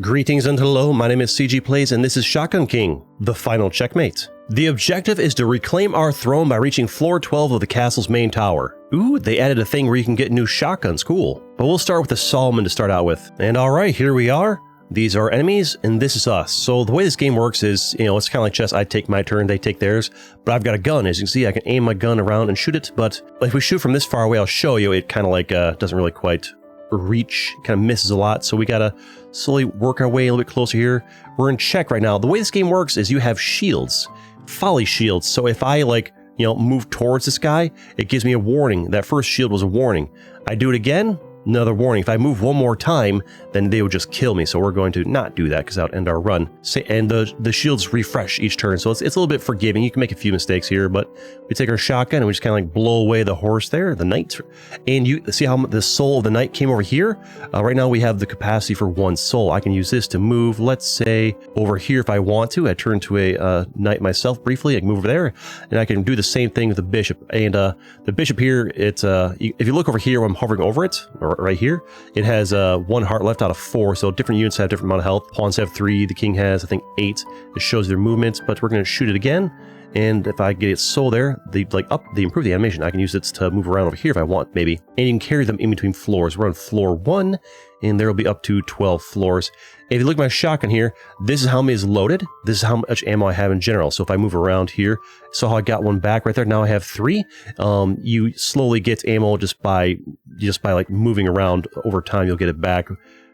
Greetings and hello, my name is CG Plays and this is Shotgun King, the final checkmate. The objective is to reclaim our throne by reaching floor 12 of the castle's main tower. Ooh, they added a thing where you can get new shotguns, cool. But we'll start with the Solomon to start out with. And alright, here we are. These are enemies, and this is us. So the way this game works is, it's kind of like chess. I take my turn, they take theirs, but I've got a gun. As you can see, I can aim my gun around and shoot it, but if we shoot from this far away, I'll show you, it kind of like doesn't really quite reach, kind of misses a lot, so we gotta slowly work our way a little bit closer here. We're in check right now. The way this game works is you have shields, folly shields, so if I move towards this guy, it gives me a warning. That first shield was a warning. I do it again, another warning. If I move one more time, then they would just kill me, so we're going to not do that because that would end our run. And the shields refresh each turn, so it's a little bit forgiving. You can make a few mistakes here, but we take our shotgun and we just kind of like blow away the horse there, the knight. And you see how the soul of the knight came over here? Right now we have the capacity for one soul. I can use this to move, let's say, over here if I want to. I turn to a knight myself briefly. I can move over there, and I can do the same thing with the bishop. And the bishop here, it's if you look over here when I'm hovering over it, or right here, it has 1 heart left out of 4, so different units have different amount of health. Pawns have 3, the king has, I think, 8. It shows their movements, but we're going to shoot it again. And if I get its soul there, they improve the animation. I can use it to move around over here if I want, maybe. And you can carry them in between floors. We're on floor 1, and there will be up to 12 floors. If you look at my shotgun here, this is how many is loaded. This is how much ammo I have in general. So if I move around here, saw how I got one back right there. Now I have 3. You slowly get ammo just by like moving around over time. You'll get it back.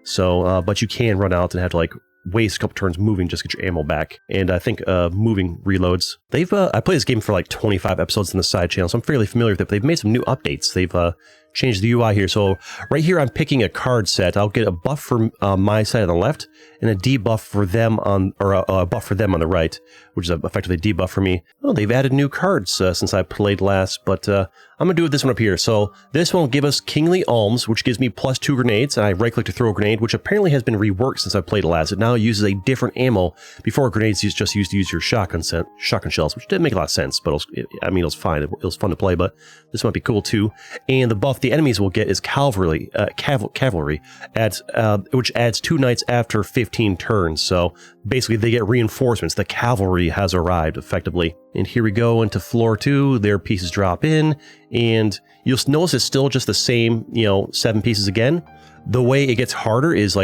So, but you can run out and have to waste a couple turns moving just to get your ammo back. And I think moving reloads. I played this game for like 25 episodes in the side channel, so I'm fairly familiar with it, but they've made some new updates. They've changed the UI here. So right here I'm picking a card set. I'll get a buff for my side on the left and a debuff for them a buff for them on the right, which is effectively a debuff for me. Oh, they've added new cards since I played last, but I'm gonna do this one up here. So this one will give us Kingly Alms, which gives me +2 grenades, and I right click to throw a grenade, which apparently has been reworked since I played last. It now uses a different ammo. Before, grenades just used to use your shotgun shells, which didn't make a lot of sense, but it was fine. It was fun to play, but this might be cool too. And the buff the enemies will get is cavalry, which adds 2 knights after 15 turns. So basically they get reinforcements. The cavalry has arrived effectively. And here we go into floor 2. Their pieces drop in, and you'll notice it's still just the same, 7 pieces again. The way it gets harder is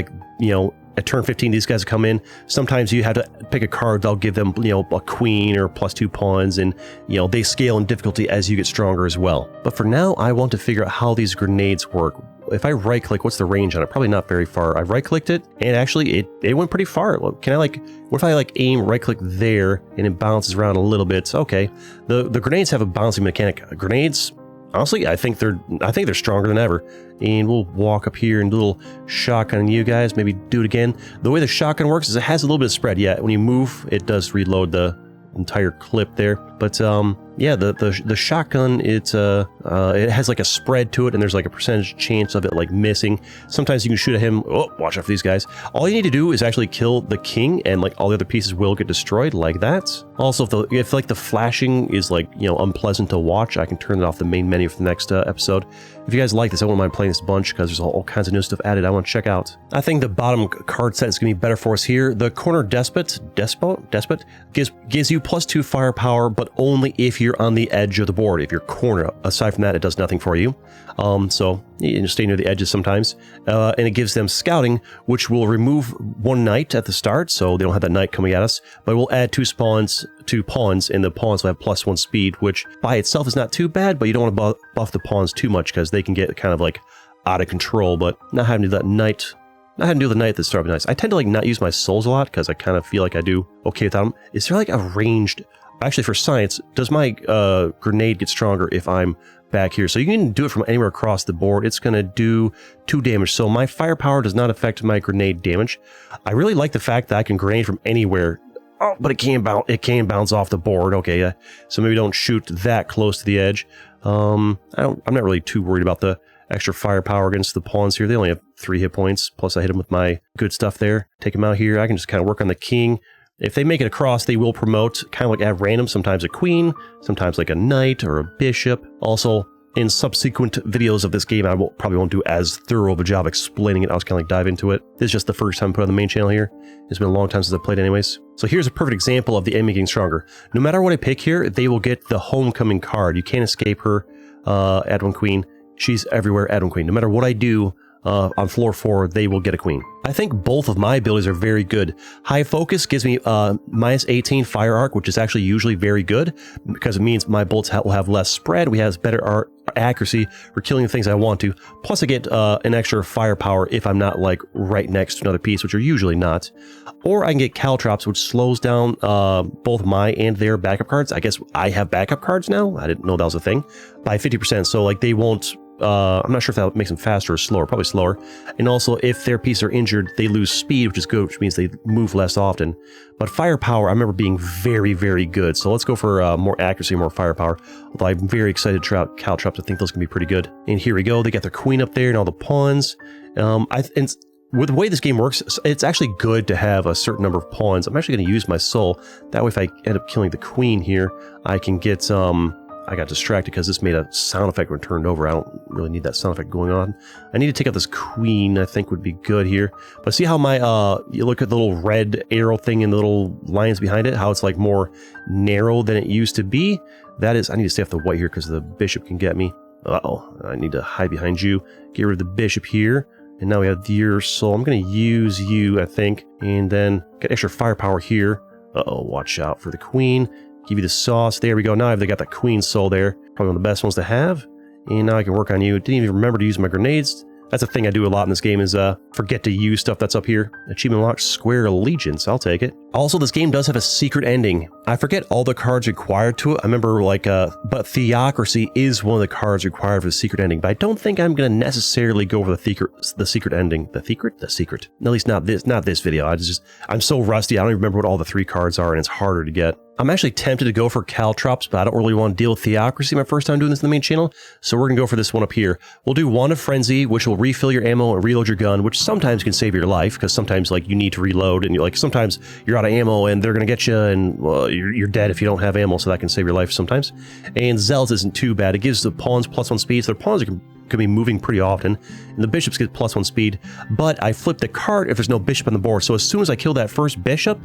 at turn 15, these guys come in. Sometimes you have to pick a card. They'll give them, a queen or +2 pawns, and, they scale in difficulty as you get stronger as well. But for now, I want to figure out how these grenades work. If I right click, what's the range on it? Probably not very far. I right clicked it, and actually it went pretty far. What if I aim right click there and it bounces around a little bit? Okay. The grenades have a bouncing mechanic. Grenades, honestly, I think they're stronger than ever. And we'll walk up here and do a little shotgun you guys, maybe do it again. The way the shotgun works is it has a little bit of spread. Yeah, when you move, it does reload the entire clip there. But yeah, the shotgun, it has like a spread to it, and there's like a percentage chance of it missing. Sometimes you can shoot at him. Oh, watch out for these guys. All you need to do is actually kill the king, and all the other pieces will get destroyed like that. Also, if the flashing is unpleasant to watch, I can turn it off the main menu for the next episode. If you guys like this, I wouldn't mind playing this bunch because there's all kinds of new stuff added I want to check out. I think the bottom card set is going to be better for us here. The corner despot gives you +2 firepower, but only if you're on the edge of the board. If you're corner, aside from that, it does nothing for you. So you stay near the edges sometimes. And it gives them scouting, which will remove 1 knight at the start, so they don't have that knight coming at us. But we'll add 2 pawns, and the pawns will have +1 speed, which by itself is not too bad, but you don't want to buff the pawns too much because they can get kind of out of control. But not having to do that knight. Not having to do the knight at the start would be nice. I tend to not use my souls a lot because I kind of feel like I do okay without them. Is there a ranged... Actually, for science, does my grenade get stronger if I'm back here? So you can do it from anywhere across the board. It's going to do 2 damage. So my firepower does not affect my grenade damage. I really like the fact that I can grenade from anywhere. Oh, but it can bounce off the board. Okay, so maybe don't shoot that close to the edge. I'm not really too worried about the extra firepower against the pawns here. They only have 3 hit points. Plus, I hit them with my good stuff there. Take them out here. I can just kind of work on the king. If they make it across, they will promote kind of at random, sometimes a queen, sometimes a knight or a bishop. Also, In subsequent videos of this game, I probably won't do as thorough of a job explaining it. I'll just kind of like dive into it. This is just the first time I put on the main channel here. It's been a long time since I played anyways. So here's a perfect example of the enemy getting stronger. No matter what I pick here, they will get the homecoming card. You can't escape her, add one queen. She's everywhere, add one queen. No matter what I do, on floor 4, they will get a queen. I think both of my abilities are very good. High focus gives me minus 18 fire arc, which is actually usually very good because it means my bullets will have less spread. We have better accuracy for killing the things I want to. Plus I get an extra firepower if I'm not like right next to another piece, which are usually not. Or I can get caltrops, which slows down both my and their backup cards. I guess I have backup cards now. I didn't know that was a thing. By 50%. So like they won't... I'm not sure if that makes them faster or slower, probably slower. And also, if their pieces are injured, they lose speed, which is good, which means they move less often. But firepower, I remember being very, very good. So let's go for more accuracy, more firepower. Although I'm very excited to try out caltrops. I think those can be pretty good. And here we go. They got their queen up there and all the pawns. And with the way this game works, it's actually good to have a certain number of pawns. I'm actually going to use my soul. That way, if I end up killing the queen here, I can get... I got distracted because this made a sound effect when turned over. I don't really need that sound effect going on. I need to take out this queen, I think would be good here. But see how my, you look at the little red arrow thing and the little lines behind it, how it's like more narrow than it used to be? That is, I need to stay off the white here because the bishop can get me. Uh-oh, I need to hide behind you. Get rid of the bishop here. And now we have your soul. I'm going to use you, I think. And then get extra firepower here. Uh-oh, watch out for the queen. Give you the sauce. There we go. Now they got that queen soul there. Probably one of the best ones to have. And now I can work on you. Didn't even remember to use my grenades. That's a thing I do a lot in this game is forget to use stuff that's up here. Achievement unlocked, Square Allegiance. I'll take it. Also, this game does have a secret ending. I forget all the cards required to it. I remember like, but Theocracy is one of the cards required for the secret ending. But I don't think I'm going to necessarily go for the secret ending. The secret? At least not this video. I'm so rusty. I don't even remember what all the 3 cards are, and it's harder to get. I'm actually tempted to go for caltrops, but I don't really want to deal with Theocracy my first time doing this in the main channel, so we're going to go for this one up here. We'll do Wand of Frenzy, which will refill your ammo and reload your gun, which sometimes can save your life, because sometimes like you need to reload, and sometimes you're out of ammo and they're going to get you, and well, you're dead if you don't have ammo, so that can save your life sometimes. And Zealous isn't too bad. It gives the pawns +1 speed, so their pawns can be moving pretty often, and the bishops get +1 speed, but I flip the card if there's no bishop on the board, so as soon as I kill that first bishop,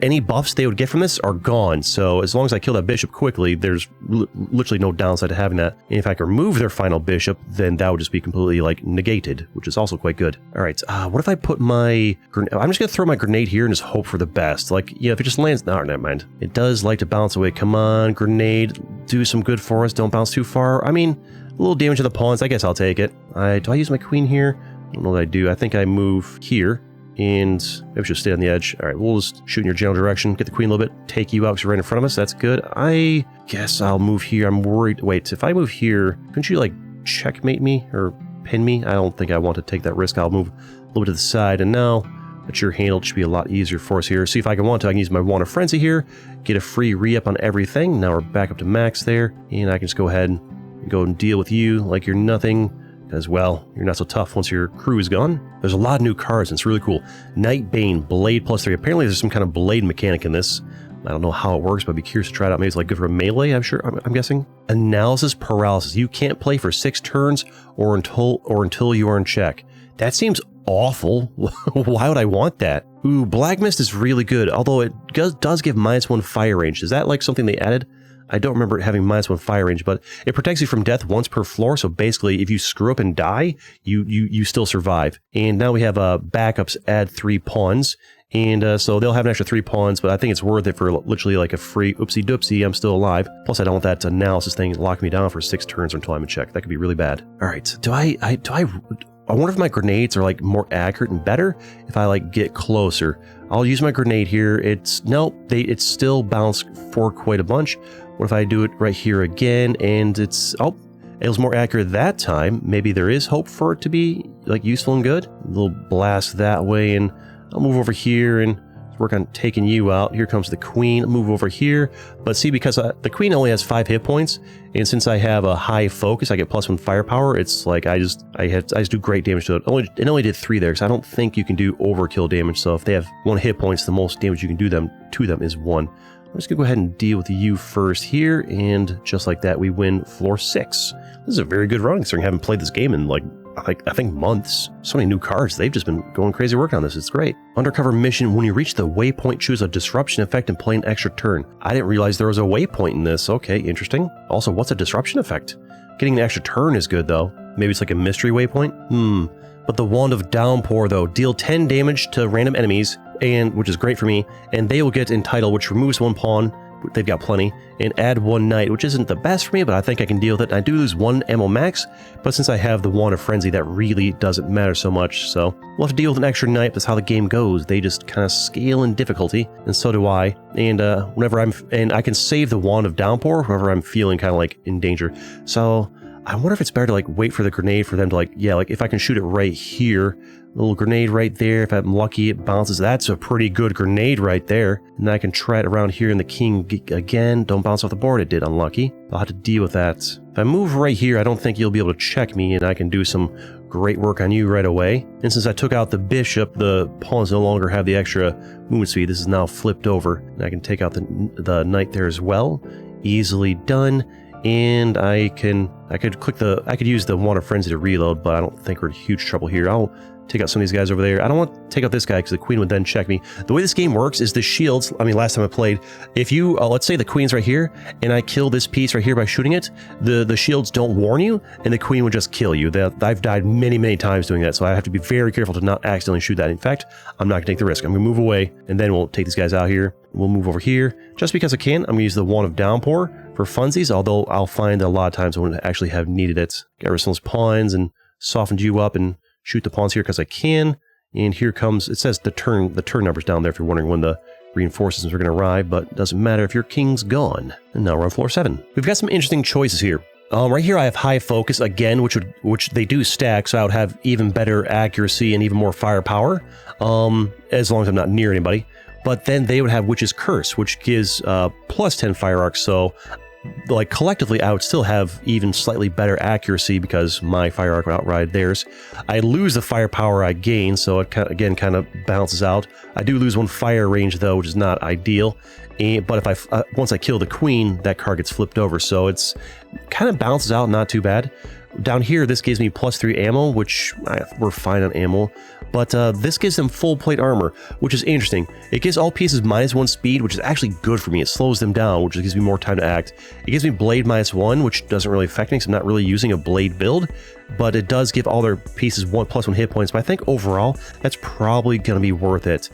any buffs they would get from this are gone. So as long as I kill that bishop quickly, there's literally no downside to having that. And if I can remove their final bishop, then that would just be completely like negated, which is also quite good. All right, what if I put my grenade? I'm just gonna throw my grenade here and just hope for the best. Like, yeah, if it just lands, no, never mind. It does like to bounce away. Come on, grenade, do some good for us. Don't bounce too far. I mean, a little damage to the pawns. I guess I'll take it. Do I use my queen here? I don't know what I do. I think I move here. And maybe we should stay on the edge. All right, we'll just shoot in your general direction, get the queen a little bit, take you out because you're right in front of us. That's good. I guess I'll move here. I'm worried. Wait, if I move here, couldn't you like checkmate me or pin me? I don't think I want to take that risk. I'll move a little bit to the side. And now that you're handled, it should be a lot easier for us here. See if I can use my Wand of Frenzy here, get a free re-up on everything. Now we're back up to max there. And I can just go ahead and go and deal with you like you're nothing. As well, you're not so tough once your crew is gone. There's a lot of new cards, and it's really cool. Nightbane, Blade +3. Apparently there's some kind of blade mechanic in this. I don't know how it works, but I'd be curious to try it out. Maybe it's like good for melee, I'm guessing. Analysis Paralysis. You can't play for 6 turns or until you are in check. That seems awful. Why would I want that? Ooh, Black Mist is really good, although it does give -1 fire range. Is that like something they added? I don't remember it having -1 fire range, but it protects you from death once per floor. So basically, if you screw up and die, you still survive. And now we have backups, add 3 pawns. And so they'll have an extra 3 pawns, but I think it's worth it for literally like a free oopsie doopsie, I'm still alive. Plus, I don't want that analysis thing locking me down for 6 turns until I'm in check. That could be really bad. All right, I wonder if my grenades are like more accurate and better if I like get closer. I'll use my grenade here. It's still bounced for quite a bunch. What if I do it right here again and it was more accurate that time? Maybe there is hope for it to be like useful and good. A little blast that way, and I'll move over here and work on taking you out. Here comes the queen. Move over here. But see, because the queen only has 5 hit points, and since I have a high focus, I get +1 firepower. It's like I just do great damage to it. It only did 3 there, because I don't think you can do overkill damage. So if they have 1 hit points, the most damage you can do to them is 1. I'm just gonna go ahead and deal with you first here, and just like that, we win floor 6. This is a very good run, considering I haven't played this game in like I think months. So many new cards. They've just been going crazy working on this. It's great. Undercover mission. When you reach the waypoint, choose a disruption effect and play an extra turn. I didn't realize there was a waypoint in this. Okay, interesting. Also, what's a disruption effect? Getting an extra turn is good though. Maybe it's like a mystery waypoint? But the Wand of Downpour though, deal 10 damage to random enemies, and which is great for me, and they will get entitled, which removes 1 pawn. They've got plenty, and add 1 knight, which isn't the best for me, but I think I can deal with it. I do lose 1 ammo max, but since I have the Wand of Frenzy, that really doesn't matter so much, so we'll have to deal with an extra knight. That's how the game goes. They just kind of scale in difficulty, and so do I. And and I can save the Wand of Downpour whenever I'm feeling kind of like in danger. So I wonder if it's better to like wait for the grenade for them to like, yeah, like if I can shoot it right here, little grenade right there. If I'm lucky, it bounces. That's a pretty good grenade right there. And I can try it around here in the king again. Don't bounce off the board. It did. Unlucky. I'll have to deal with that. If I move right here, I don't think you'll be able to check me, and I can do some great work on you right away. And since I took out the bishop, the pawns no longer have the extra movement speed. This is now flipped over, and I can take out the knight there as well. Easily done. And I could use the Wand of Frenzy to reload, but I don't think we're in huge trouble here. I'll take out some of these guys over there. I don't want to take out this guy because the queen would then check me. The way this game works is the shields, I mean, last time I played, if you, let's say the queen's right here, and I kill this piece right here by shooting it, the shields don't warn you, and the queen would just kill you. I've died many, many times doing that, so I have to be very careful to not accidentally shoot that. In fact, I'm not going to take the risk. I'm going to move away, and then we'll take these guys out here. We'll move over here. Just because I can, I'm going to use the Wand of Downpour for funsies, although I'll find that a lot of times I wouldn't actually have needed it. Got rid of some of those pawns and softened you up and shoot the pawns here because I can. And here comes, it says the turn numbers down there if you're wondering when the reinforcements are going to arrive, but it doesn't matter if your king's gone. And now we're on floor 7. We've got some interesting choices here. Right here I have high focus again, which they do stack, so I would have even better accuracy and even more firepower, as long as I'm not near anybody. But then they would have Witch's Curse, which gives plus 10 fire arcs, so like collectively I would still have even slightly better accuracy because my fire arc would outride theirs. I lose the firepower I gain, so it again kind of balances out. I do lose 1 fire range though, which is not ideal. But if once I kill the queen, that card gets flipped over, so it's kind of balances out, not too bad. Down here, this gives me plus 3 ammo, which we're fine on ammo. But this gives them full plate armor, which is interesting. It gives all pieces minus 1 speed, which is actually good for me. It slows them down, which gives me more time to act. It gives me blade minus 1, which doesn't really affect me because I'm not really using a blade build. But it does give all their pieces plus 1 hit points. But I think overall, that's probably going to be worth it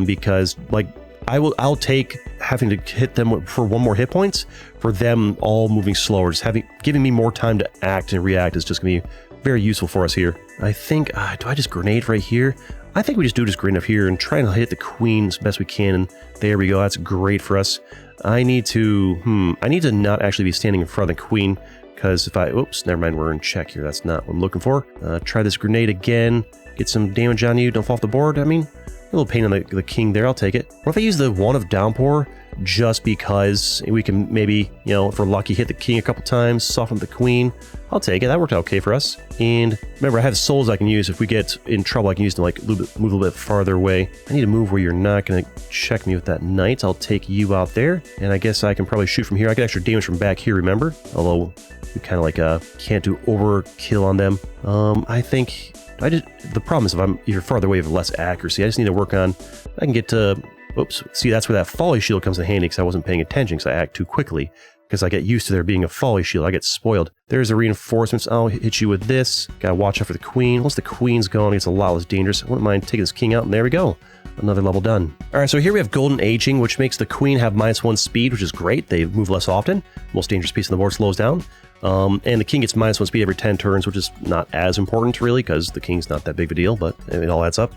because like I'll take having to hit them for 1 more hit points for them all moving slower. Just giving me more time to act and react is just going to be very useful for us here. I think, do I just grenade right here? I think we just grenade up here and try and hit the queen as best we can. And there we go. That's great for us. I need to not actually be standing in front of the queen because if oops, never mind. We're in check here. That's not what I'm looking for. Try this grenade again. Get some damage on you. Don't fall off the board. I mean, a little pain on the king there. I'll take it. What if I use the Wand of Downpour just because we can maybe, if we're lucky, hit the king a couple times, soften the queen? I'll take it. That worked out okay for us. And remember, I have souls I can use. If we get in trouble, I can use them like move a little bit farther away. I need to move where you're not going to check me with that knight. I'll take you out there. And I guess I can probably shoot from here. I get extra damage from back here, remember? Although we kind of like can't do overkill on them. I think the problem is if you're farther away, you have less accuracy. I just need to work on, I can get to, oops, see, that's where that folly shield comes in handy because I wasn't paying attention because I act too quickly because I get used to there being a folly shield. I get spoiled. There's the reinforcements. I'll hit you with this. Gotta watch out for the queen. Once the queen's gone, it's a lot less dangerous. I wouldn't mind taking this king out, and there we go. Another level done. All right, so here we have Golden Aging, which makes the queen have minus 1 speed, which is great. They move less often. Most dangerous piece on the board slows down. And the king gets minus 1 speed every 10 turns, which is not as important really because the king's not that big of a deal, but it all adds up.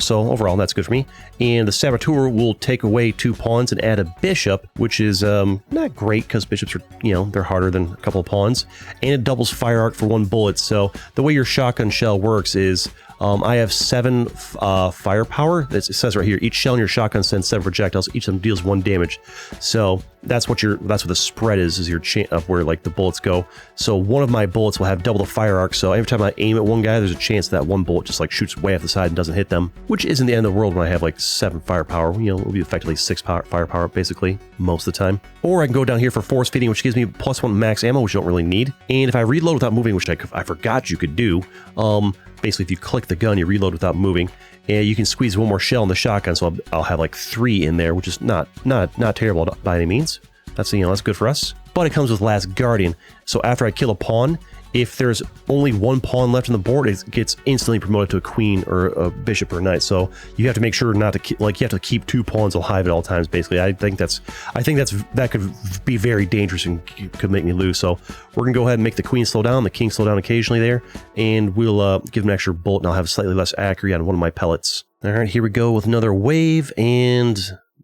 So overall, that's good for me. And the Saboteur will take away 2 pawns and add a bishop, which is not great because bishops are, they're harder than a couple of pawns. And it doubles fire arc for 1 bullet. So the way your shotgun shell works is I have 7 firepower. It says right here, each shell in your shotgun sends 7 projectiles. Each of them deals 1 damage. So that's what the spread is your of where like the bullets go. So one of my bullets will have double the fire arc. So every time I aim at one guy, there's a chance that one bullet just like shoots way off the side and doesn't hit them, which isn't the end of the world when I have like 7 firepower. You know, it'll be effectively 6 firepower basically most of the time. Or I can go down here for force feeding, which gives me +1 max ammo, which you don't really need. And if I reload without moving, which I forgot you could do, basically if you click the gun, you reload without moving, and you can squeeze 1 more shell in the shotgun, so I'll have like 3 in there, which is not terrible by any means. That's, you know, that's good for us. But it comes with Last Guardian, so after I kill a pawn, if there's only 1 pawn left on the board, it gets instantly promoted to a queen or a bishop or a knight. So you have to make sure not to you have to keep 2 pawns alive at all times. Basically, I think that could be very dangerous and could make me lose. So we're gonna go ahead and make the queen slow down, the king slow down occasionally there, and we'll give an extra bullet, and I'll have slightly less accuracy on one of my pellets. All right, here we go with another wave, and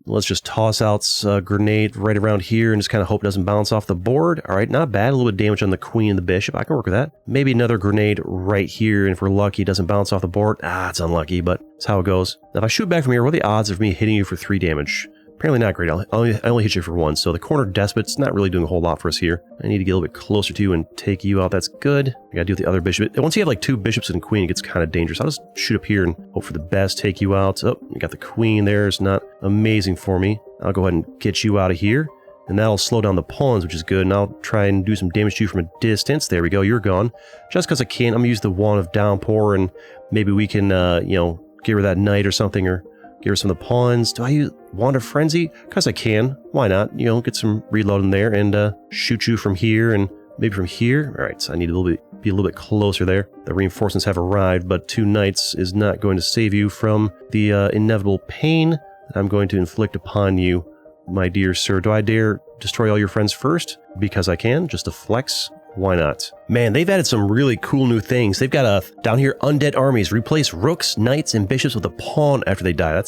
let's just toss out a grenade right around here and just kind of hope it doesn't bounce off the board. All right, not bad. A little bit of damage on the queen and the bishop. I can work with that. Maybe another grenade right here, and if we're lucky, it doesn't bounce off the board. It's unlucky, but that's how it goes. Now, if I shoot back from here, what are the odds of me hitting you for 3 damage? Apparently not great. I only hit you for 1, so the corner despot's not really doing a whole lot for us here. I need to get a little bit closer to you and take you out. That's good. I gotta do with the other bishop. Once you have like 2 bishops and queen, it gets kind of dangerous. I'll just shoot up here and hope for the best, take you out. Oh, you got the queen there. It's not amazing for me. I'll go ahead and get you out of here, and that'll slow down the pawns, which is good, and I'll try and do some damage to you from a distance. There we go, you're gone. Just because I can, I'm gonna use the Wand of Downpour, and maybe we can, you know, get rid of that knight or something, or get rid of some of the pawns. Do I use Wand of Frenzy? Because I can. Why not? You know, get some reload in there and shoot you from here and maybe from here. All right, so I need to be a little bit closer there. The reinforcements have arrived, but 2 knights is not going to save you from the inevitable pain that I'm going to inflict upon you, my dear sir. Do I dare destroy all your friends first? Because I can, just a flex. Why not? Man, they've added some really cool new things. They've got down here, undead armies. Replace rooks, knights, and bishops with a pawn after they die.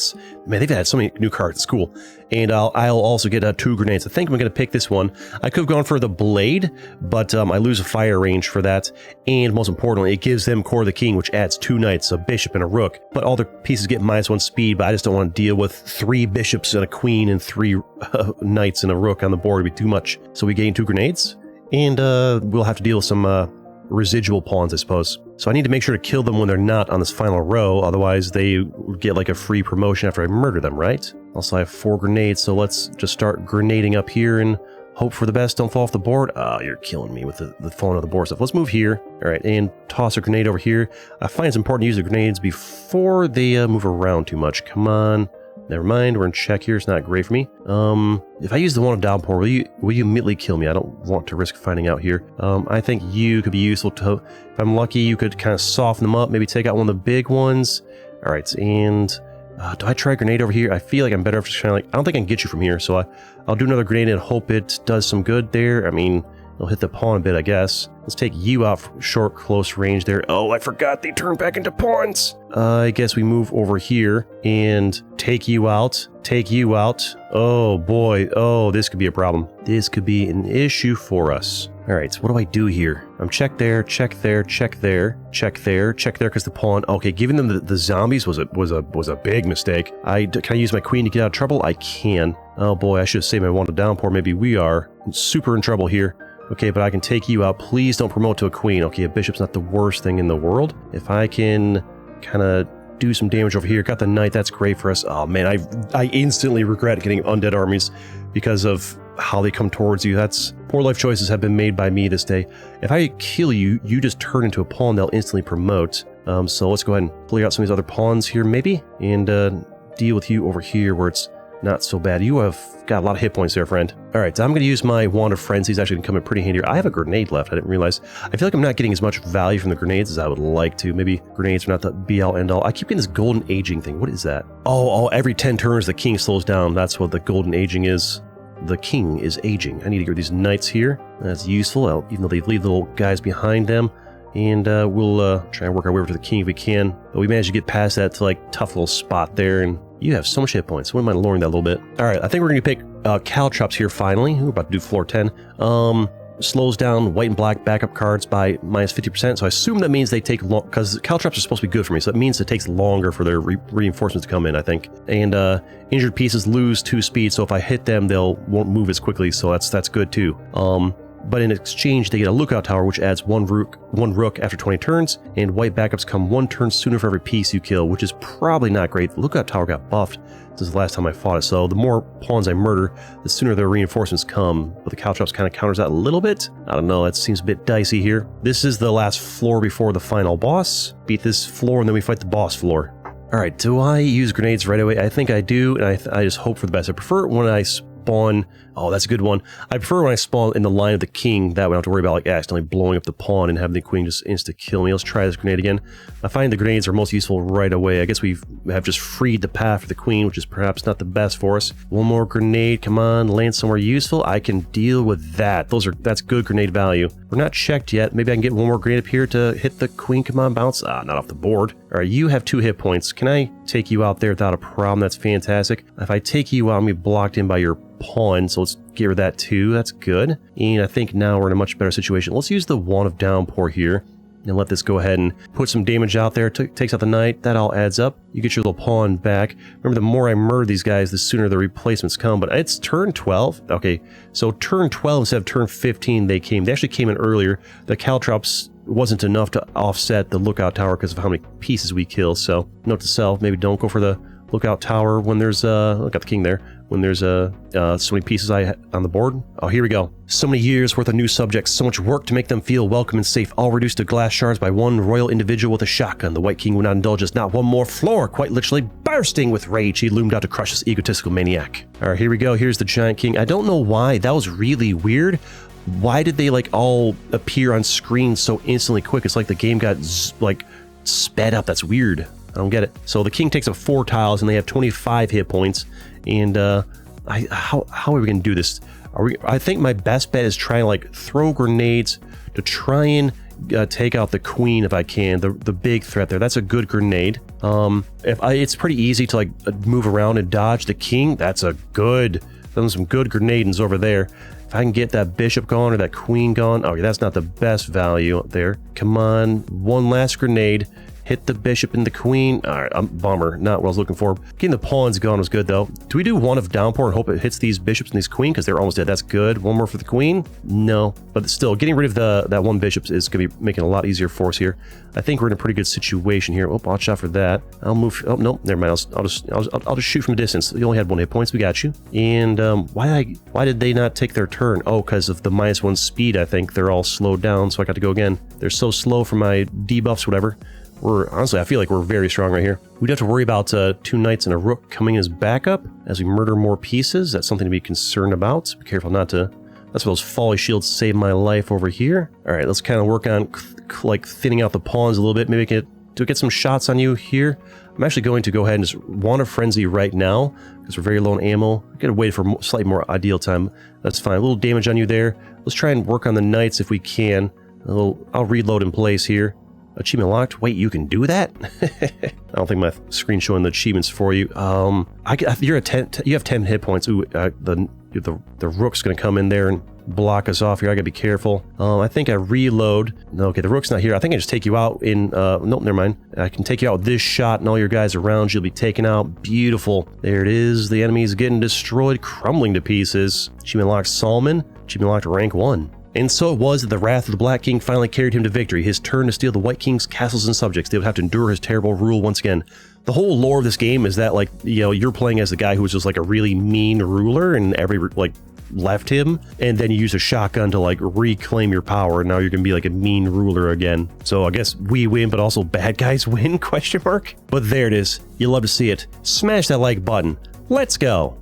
Man, they've added so many new cards. It's cool. And I'll also get 2 grenades. I think I'm going to pick this one. I could have gone for the blade, but I lose a fire range for that. And most importantly, it gives them Core of the King, which adds 2 knights, a bishop, and a rook. But all their pieces get -1 speed, but I just don't want to deal with 3 bishops and a queen and 3 knights and a rook on the board. It'd be too much. So we gain 2 grenades. And we'll have to deal with some residual pawns, I suppose. So I need to make sure to kill them when they're not on this final row, otherwise they get like a free promotion after I murder them, right? Also, I have 4 grenades, so let's just start grenading up here and hope for the best. Don't fall off the board. You're killing me with the falling off the board stuff. Let's move here. All right, and toss a grenade over here. I find it's important to use the grenades before they move around too much. Come on. Never mind, we're in check here. It's not great for me. If I use the Wand of Downpour, will you immediately kill me? I don't want to risk finding out here. I think you could be useful to, if I'm lucky, you could kind of soften them up, maybe take out one of the big ones. All right, and do I try a grenade over here? I feel like I'm better off just trying to, like, I don't think I can get you from here, so I'll do another grenade and hope it does some good there. I mean, it'll hit the pawn a bit, I guess. Let's take you out from short, close range there. Oh, I forgot they turn back into pawns. I guess we move over here and take you out. Take you out. Oh, boy. Oh, this could be a problem. This could be an issue for us. All right, so what do I do here? I'm check there, check there, check there, check there, check there, because the pawn. Okay, giving them the zombies was a big mistake. Can I use my queen to get out of trouble? I can. Oh, boy, I should have saved my Wand of Downpour. Maybe we are super in trouble here. Okay, but I can take you out. Please don't promote to a queen. Okay, a bishop's not the worst thing in the world. If I can kind of do some damage over here. Got the knight. That's great for us. Oh, man, I instantly regret getting undead armies because of how they come towards you. That's poor life choices have been made by me this day. If I kill you, you just turn into a pawn. They'll instantly promote. So let's go ahead and clear out some of these other pawns here, maybe, and deal with you over here where it's not so bad. You have got a lot of hit points there, friend. All right, so I'm going to use my Wand of Frenzy. He's actually going to come in pretty handy here. I have a grenade left. I didn't realize. I feel like I'm not getting as much value from the grenades as I would like to. Maybe grenades are not the be-all, end-all. I keep getting this golden aging thing. What is that? Oh, every 10 turns, the king slows down. That's what the golden aging is. The king is aging. I need to get these knights here. That's useful, even though they leave little guys behind them. And we'll try and work our way over to the king if we can. But we managed to get past that to like tough little spot there, and you have so much hit points. Wouldn't mind lowering that a little bit. All right, I think we're going to pick caltrops here finally. We're about to do floor 10. slows down white and black backup cards by -50%. So I assume that means they take long, because caltrops are supposed to be good for me. So it means it takes longer for their reinforcements to come in, I think. And injured pieces lose 2 speed. So if I hit them, won't move as quickly. So that's good too. But in exchange, they get a lookout tower, which adds one rook after 20 turns, and white backups come 1 turn sooner for every piece you kill, which is probably not great. The lookout tower got buffed since the last time I fought it, so the more pawns I murder, the sooner their reinforcements come. But the caltrops kind of counters that a little bit. I don't know, it seems a bit dicey here. This is the last floor before the final boss. Beat this floor, and then we fight the boss floor. Alright, do I use grenades right away? I think I do, and I just hope for the best. I prefer it when I spawn. Oh, that's a good one. I prefer when I spawn in the line of the king. That way I don't have to worry about like accidentally blowing up the pawn and having the queen just insta-kill me. Let's try this grenade again. I find the grenades are most useful right away. I guess we have just freed the path for the queen, which is perhaps not the best for us. One more grenade. Come on, land somewhere useful. I can deal with that. That's good grenade value. We're not checked yet. Maybe I can get one more grenade up here to hit the queen. Come on, bounce. Ah, not off the board. All right, you have 2 hit points. Can I take you out there without a problem? That's fantastic. If I take you out, I'm going to be blocked in by your pawn, so let's get rid of that too. That's good. And I think now we're in a much better situation. Let's use the Wand of Downpour here and let this go ahead and put some damage out there. Takes out the knight. That all adds up. You get your little pawn back. Remember, the more I murder these guys, the sooner the replacements come. But it's turn 12. Okay, so turn 12 instead of turn 15 they came. They actually came in earlier. The caltrops wasn't enough to offset the lookout tower because of how many pieces we kill. So note to self, maybe don't go for the lookout tower when there's look at the king there, when there's so many pieces on the board. Oh, here we go. So many years worth of new subjects, so much work to make them feel welcome and safe, all reduced to glass shards by one royal individual with a shotgun. The White King would not indulge us not one more floor. Quite literally bursting with rage, he loomed out to crush this egotistical maniac. All right, here we go. Here's the giant king. I don't know why. That was really weird. Why did they like all appear on screen so instantly quick? It's like the game got like sped up. That's weird. I don't get it. So the king takes up 4 tiles and they have 25 hit points. And how are we going to do this? I think my best bet is try and like throw grenades to try and take out the queen if I can. The big threat there. That's a good grenade. It's pretty easy to like move around and dodge the king. That's a good. There's some good grenades over there. If I can get that bishop gone or that queen gone. Okay, that's not the best value up there. Come on, one last grenade. Hit the bishop and the queen. All right, bummer. Not what I was looking for. Getting the pawns gone was good, though. Do we do Wand of Downpour and hope it hits these bishops and these queen? Because they're almost dead. That's good. One more for the queen? No. But still, getting rid of that one bishop is going to be making it a lot easier for us here. I think we're in a pretty good situation here. Oh, watch out for that. I'll move. Oh, no. Never mind. I'll just shoot from a distance. You only had 1 hit points. We got you. And why did they not take their turn? Oh, because of the -1 speed, I think. They're all slowed down, so I got to go again. They're so slow for my debuffs, whatever. Honestly, I feel like we're very strong right here. We'd have to worry about 2 knights and a rook coming as backup as we murder more pieces. That's something to be concerned about. Be careful not to. That's why those folly shields saved my life over here. All right, let's kind of work on like thinning out the pawns a little bit. Maybe get some shots on you here. I'm actually going to go ahead and just Wand of Frenzy right now because we're very low on ammo. I gotta wait for slightly more ideal time. That's fine. A little damage on you there. Let's try and work on the knights if we can. I'll reload in place here. Achievement locked. Wait, you can do that? I don't think my screen's showing the achievements for you. You have 10 hit points. Ooh, the rook's gonna come in there and block us off here. I gotta be careful. I think I reload. No, okay, the rook's not here. I think I just take you out in. Nope, never mind. I can take you out with this shot, and all your guys around you'll be taken out. Beautiful. There it is. The enemy's getting destroyed, crumbling to pieces. Achievement locked Solomon. Achievement locked rank 1. And so it was that the wrath of the Black King finally carried him to victory. His turn to steal the White King's castles and subjects. They would have to endure his terrible rule once again. The whole lore of this game is that, like, you know, you're playing as the guy who was just like a really mean ruler and left him, and then you use a shotgun to like reclaim your power, and now you're gonna be like a mean ruler again. So I guess we win, but also bad guys win, question mark? But there it is. You love to see it. Smash that like button. Let's go.